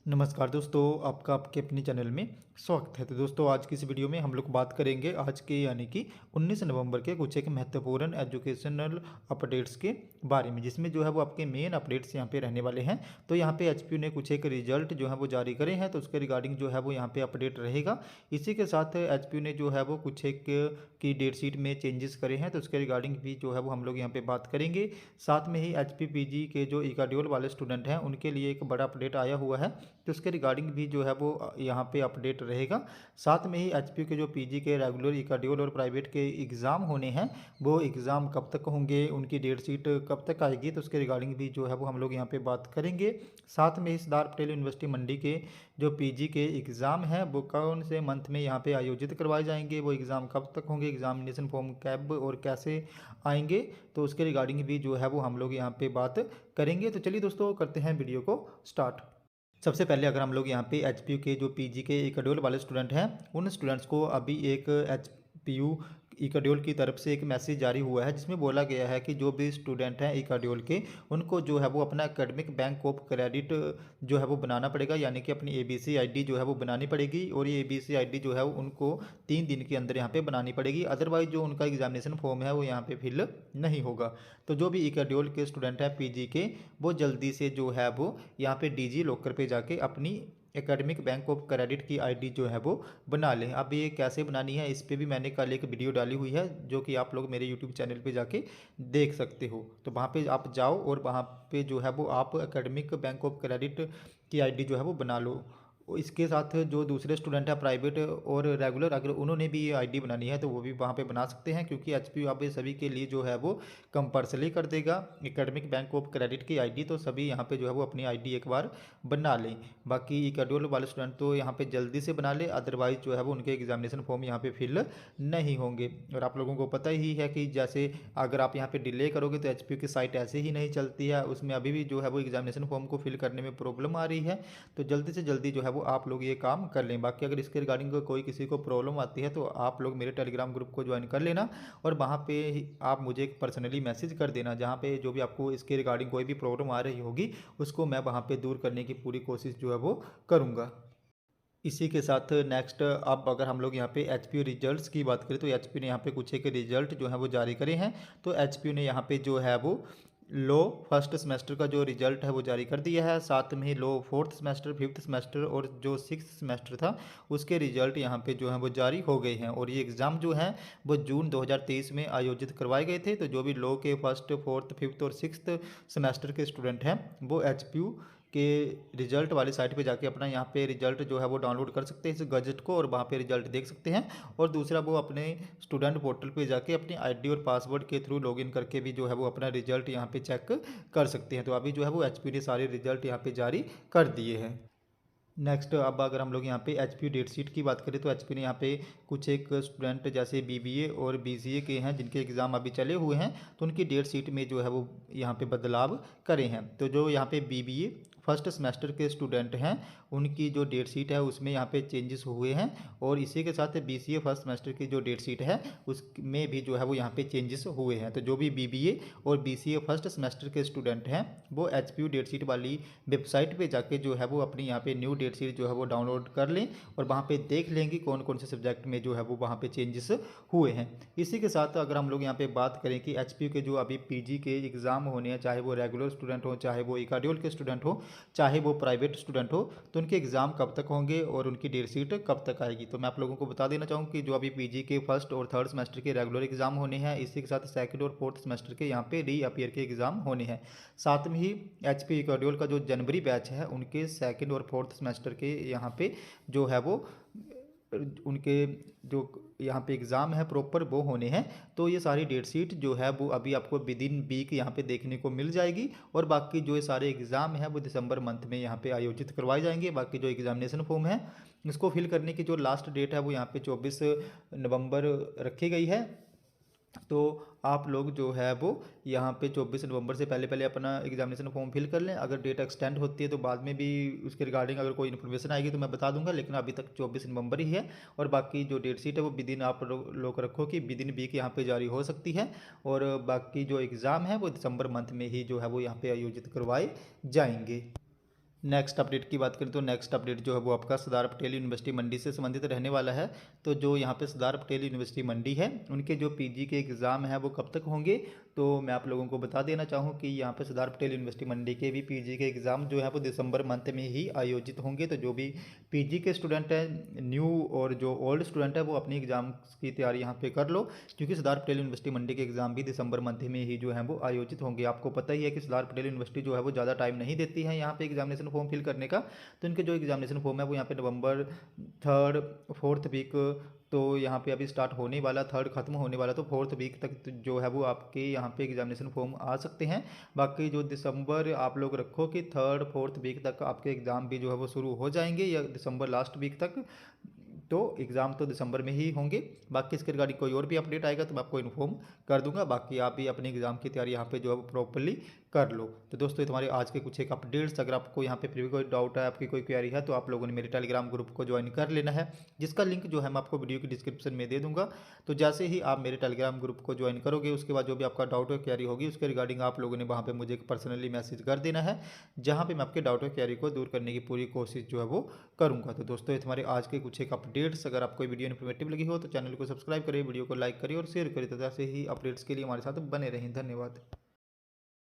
नमस्कार दोस्तों, आपका आपके अपने चैनल में स्वागत है। तो दोस्तों, आज की इस वीडियो में हम लोग बात करेंगे आज के यानी कि 19 नवंबर के कुछ एक महत्वपूर्ण एजुकेशनल अपडेट्स के बारे में, जिसमें जो है वो आपके मेन अपडेट्स यहाँ पे रहने वाले हैं। तो यहाँ पे एचपीयू ने कुछ एक रिजल्ट जो है वो जारी करे हैं, तो उसके रिगार्डिंग जो है वो यहाँ पे अपडेट रहेगा। इसी के साथ एचपीयू ने जो है वो कुछ एक की डेट शीट में चेंजेस करे हैं, तो उसके रिगार्डिंग भी जो है वो हम लोग यहाँ पे बात करेंगे। साथ में ही एचपी पीजी के जो इकाड्योल वाले स्टूडेंट हैं उनके लिए एक बड़ा अपडेट आया हुआ है, तो उसके रिगार्डिंग भी जो है वो यहाँ पे अपडेट रहेगा। साथ में ही एचपीयू के जो पीजी के रेगुलर इकाड्योल और प्राइवेट के एग्ज़ाम होने हैं, वो एग्ज़ाम कब तक होंगे, उनकी डेट शीट कब तक आएगी, तो उसके रिगार्डिंग भी जो है वो हम लोग यहाँ पे बात करेंगे। साथ में ही सरदार पटेल यूनिवर्सिटी मंडी के जो पीजी के एग्ज़ाम हैं वो कौन से मंथ में यहाँ पे आयोजित करवाए जाएंगे, वो एग्ज़ाम कब तक होंगे, एग्जामिनेशन फॉर्म कब और कैसे आएंगे, तो उसके रिगार्डिंग भी जो है वो हम लोग यहाँ पे बात करेंगे। तो चलिए दोस्तों, करते हैं वीडियो को स्टार्ट। सबसे पहले अगर हम लोग यहाँ पे एच के जो पीजी के इकाड्योल वाले स्टूडेंट हैं, उन स्टूडेंट्स को अभी एक एच इकाड्योल की तरफ से एक मैसेज जारी हुआ है, जिसमें बोला गया है कि जो भी स्टूडेंट हैं इकाड्योल के, उनको जो है वो अपना एकेडमिक बैंक ऑफ क्रेडिट जो है वो बनाना पड़ेगा, यानी कि अपनी एबीसी आईडी जो है वो बनानी पड़ेगी। और ये एबीसी आईडी जो है वो उनको 3 दिन के अंदर यहाँ पे बनानी पड़ेगी, अदरवाइज जो उनका एग्जामिनेशन फॉर्म है वो यहाँ पे फिल नहीं होगा। तो जो भी इकाड्योल के स्टूडेंट हैं पीजी के, वो जल्दी से जो है वो यहाँ पे डीजी लॉकर पे जाके अपनी एकेडमिक बैंक ऑफ क्रेडिट की आईडी जो है वो बना लें। अब ये कैसे बनानी है, इस पे भी मैंने कल एक वीडियो डाली हुई है, जो कि आप लोग मेरे यूट्यूब चैनल पे जाके देख सकते हो। तो वहाँ पे आप जाओ और वहाँ पे जो है वो आप एकेडमिक बैंक ऑफ क्रेडिट की आईडी जो है वो बना लो। इसके साथ जो दूसरे स्टूडेंट हैं प्राइवेट और रेगुलर, अगर उन्होंने भी ये आईडी बनानी है तो वो भी वहाँ पे बना सकते हैं, क्योंकि एचपीयू आप सभी के लिए जो है वो कंपल्सरी कर देगा एकेडमिक बैंक ऑफ क्रेडिट की आईडी। तो सभी यहाँ पे जो है वो अपनी आईडी एक बार बना लें। बाकी इकाड्योल वाले स्टूडेंट तो यहाँ पे जल्दी से बना ले, अदरवाइज जो है वो उनके एग्जामिनेशन फॉर्म यहाँ पे फिल नहीं होंगे। और आप लोगों को पता ही है कि जैसे अगर आप यहाँ पे डिले करोगे तो एचपीयू की साइट ऐसे ही नहीं चलती है, उसमें अभी भी जो है वो एग्जामिनेशन फॉर्म को फिल करने में प्रॉब्लम आ रही है। तो जल्दी से जल्दी जो है वो आप लोग ये काम कर लें। बाकी अगर इसके रिगार्डिंग कोई किसी को प्रॉब्लम आती है तो आप लोग मेरे टेलीग्राम ग्रुप को ज्वाइन कर लेना, और वहाँ पे आप मुझे एक पर्सनली मैसेज कर देना, जहाँ पे जो भी आपको इसके रिगार्डिंग कोई भी प्रॉब्लम आ रही होगी उसको मैं वहाँ पे दूर करने की पूरी कोशिश जो है वो करूँगा। इसी के साथ नेक्स्ट, अब अगर हम लोग यहाँ पे एचपीयू रिजल्ट्स की बात करें, तो एचपीयू ने यहाँ पे कुछ एक रिजल्ट जो है वो जारी करे हैं। तो एचपीयू ने यहाँ पे जो है वो लो फर्स्ट सेमेस्टर का जो रिजल्ट है वो जारी कर दिया है। साथ में ही लो फोर्थ सेमेस्टर, फिफ्थ सेमेस्टर और जो सिक्स सेमेस्टर था उसके रिजल्ट यहाँ पे जो है वो जारी हो गए हैं। और ये एग्ज़ाम जो है वो जून 2023 में आयोजित करवाए गए थे। तो जो भी लो के फर्स्ट, फोर्थ, फिफ्थ और सिक्स्थ सेमेस्टर के स्टूडेंट हैं वो एचपीयू के रिजल्ट वाली साइट पे जाके अपना यहाँ पे रिजल्ट जो है वो डाउनलोड कर सकते हैं इस गजट को, और वहाँ पे रिजल्ट देख सकते हैं। और दूसरा, वो अपने स्टूडेंट पोर्टल पे जाके अपनी आईडी और पासवर्ड के थ्रू लॉगिन करके भी जो है वो अपना रिजल्ट यहाँ पे चेक कर सकते हैं। तो अभी जो है वो एचपी ने सारे रिजल्ट यहाँ पे जारी कर दिए हैं। नेक्स्ट, अब अगर हम लोग यहाँ पे एचपी डेट शीट की बात करें, तो एचपी ने यहाँ पे कुछ एक स्टूडेंट जैसे बीबीए और बीसीए के हैं जिनके एग्ज़ाम अभी चले हुए हैं, तो उनकी डेट शीट में जो है वो यहाँ पे बदलाव करे हैं। तो जो यहाँ पे बीबीए फर्स्ट सेमेस्टर के स्टूडेंट हैं उनकी जो डेट शीट है उसमें यहाँ पे चेंजेस हुए हैं, और इसी के साथ बीसीए फर्स्ट सेमेस्टर की जो डेट शीट है उसमें भी जो है वो यहाँ पे चेंजेस हुए हैं। तो जो भी बीबीए और बीसीए फर्स्ट सेमेस्टर के स्टूडेंट हैं वो एचपीयू डेट शीट वाली वेबसाइट पे जाके जो है वो अपनी यहाँ पे न्यू डेट शीट जो है वो डाउनलोड कर लें, और वहाँ पे देख लेंगे कौन कौन से सब्जेक्ट में जो है वो वहाँ पे चेंजेस हुए हैं। इसी के साथ अगर हम लोग यहाँ पे बात करें कि एचपीयू के जो अभी पीजी के एग्ज़ाम होने हैं, चाहे वो रेगुलर स्टूडेंट हो, चाहे वो इकाड्योल के स्टूडेंट हो, चाहे वो प्राइवेट स्टूडेंट हो, तो उनके एग्ज़ाम कब तक होंगे और उनकी डेट शीट कब तक आएगी। तो मैं आप लोगों को बता देना चाहूँ कि जो अभी पीजी के फर्स्ट और थर्ड सेमेस्टर के रेगुलर एग्ज़ाम होने हैं, इसी के साथ सेकंड और फोर्थ सेमेस्टर के यहाँ पे रीअपियर के एग्ज़ाम होने हैं। साथ में ही एचपी इकाड्योल का जो जनवरी बैच है उनके सेकंड और फोर्थ सेमेस्टर के यहाँ पे जो है वो उनके जो यहाँ पे एग्ज़ाम है प्रॉपर वो होने हैं। तो ये सारी डेट शीट जो है वो अभी आपको विद इन वीक यहाँ पे देखने को मिल जाएगी, और बाकी जो ये सारे एग्ज़ाम हैं वो दिसंबर मंथ में यहाँ पे आयोजित करवाए जाएंगे। बाकी जो एग्जामिनेशन फॉर्म है इसको फिल करने की जो लास्ट डेट है वो यहाँ पे 24 नवंबर रखी गई है। तो आप लोग जो है वो यहाँ पे 24 नवंबर से पहले पहले अपना एग्जामिनेशन फॉर्म फिल कर लें। अगर डेट एक्सटेंड होती है तो बाद में भी उसके रिगार्डिंग अगर कोई इन्फॉर्मेशन आएगी तो मैं बता दूंगा, लेकिन अभी तक 24 नवंबर ही है। और बाकी जो डेट शीट है वो विद इन आप लोग रखो कि विद इन वीक यहाँ पे जारी हो सकती है। और बाकी जो एग्ज़ाम है वो दिसंबर मंथ में ही जो है वो यहाँ पे आयोजित करवाए जाएंगे। नेक्स्ट अपडेट की बात करें तो नेक्स्ट अपडेट जो है वो आपका सरदार पटेल यूनिवर्सिटी मंडी से संबंधित रहने वाला है। तो जो यहाँ पे सरदार पटेल यूनिवर्सिटी मंडी है, उनके जो पीजी के एग्ज़ाम हैं वो कब तक होंगे, तो मैं आप लोगों को बता देना चाहूँ कि यहाँ पे सरदार पटेल यूनिवर्सिटी मंडी के भी पीजी के एग्ज़ाम जो है वो दिसंबर मंथ में ही आयोजित होंगे। तो जो भी पीजी के स्टूडेंट हैं न्यू और जो ओल्ड स्टूडेंट है वो अपनी एग्ज़ाम की तैयारी यहाँ पे कर लो, क्योंकि सरदार पटेल यूनिवर्सिटी मंडी के एग्ज़ाम भी दिसंबर मंथ में ही जो है वो आयोजित होंगे। आपको पता ही है कि सरदार पटेल यूनिवर्सिटी जो है वो ज़्यादा टाइम नहीं देती है यहाँ पे एग्जामिनेशन फॉर्म फिल करने का। तो इनके जो एग्जामिनेशन फॉर्म है वो यहाँ पे नवंबर 3rd 4th वीक, तो यहाँ पे अभी स्टार्ट होने वाला, 3rd खत्म होने वाला, तो 4th वीक तक तो जो है वो आपके यहाँ पे एग्जामिनेशन फॉर्म आ सकते हैं। बाकी जो दिसंबर आप लोग रखो कि 3rd 4th वीक तक आपके एग्ज़ाम भी जो है वो शुरू हो जाएंगे, या दिसंबर लास्ट वीक तक। तो एग्ज़ाम तो दिसंबर में ही होंगे। बाकी इसके रिगार्डिंग कोई और भी अपडेट आएगा तो मैं आपको इन्फॉर्म कर दूंगा। बाकी आप भी अपने एग्ज़ाम की तैयारी यहाँ पे जो है वो प्रॉपरली कर लो। तो दोस्तों ये तुम्हारे आज के कुछ एक अपडेट्स, अगर आपको यहाँ पे फिर भी कोई डाउट है, आपकी कोई क्वेरी है, तो आप लोगों ने मेरे टेलीग्राम ग्रुप को ज्वाइन कर लेना है, जिसका लिंक जो है मैं आपको वीडियो की डिस्क्रिप्शन में दे दूंगा। तो जैसे ही आप मेरे टेलीग्राम ग्रुप को ज्वाइन करोगे, उसके बाद जो भी आपका डाउट या क्वेरी होगी उसके रिगार्डिंग आप लोगों ने वहाँ पर मुझे पर्सनली मैसेज कर देना है, जहाँ पर मैं आपके डाउट या क्वेरी को दूर करने की पूरी कोशिश जो है वो करूँगा। तो दोस्तों ये तुम्हारे आज के कुछ एक अपडेट्स, अगर आपको वीडियो इन्फॉर्मेटिव लगी हो तो चैनल को सब्सक्राइब करिए, वीडियो को लाइक करिए और शेयर करिए, तो ऐसे ही अपडेट्स के लिए हमारे साथ बने रहें। धन्यवाद।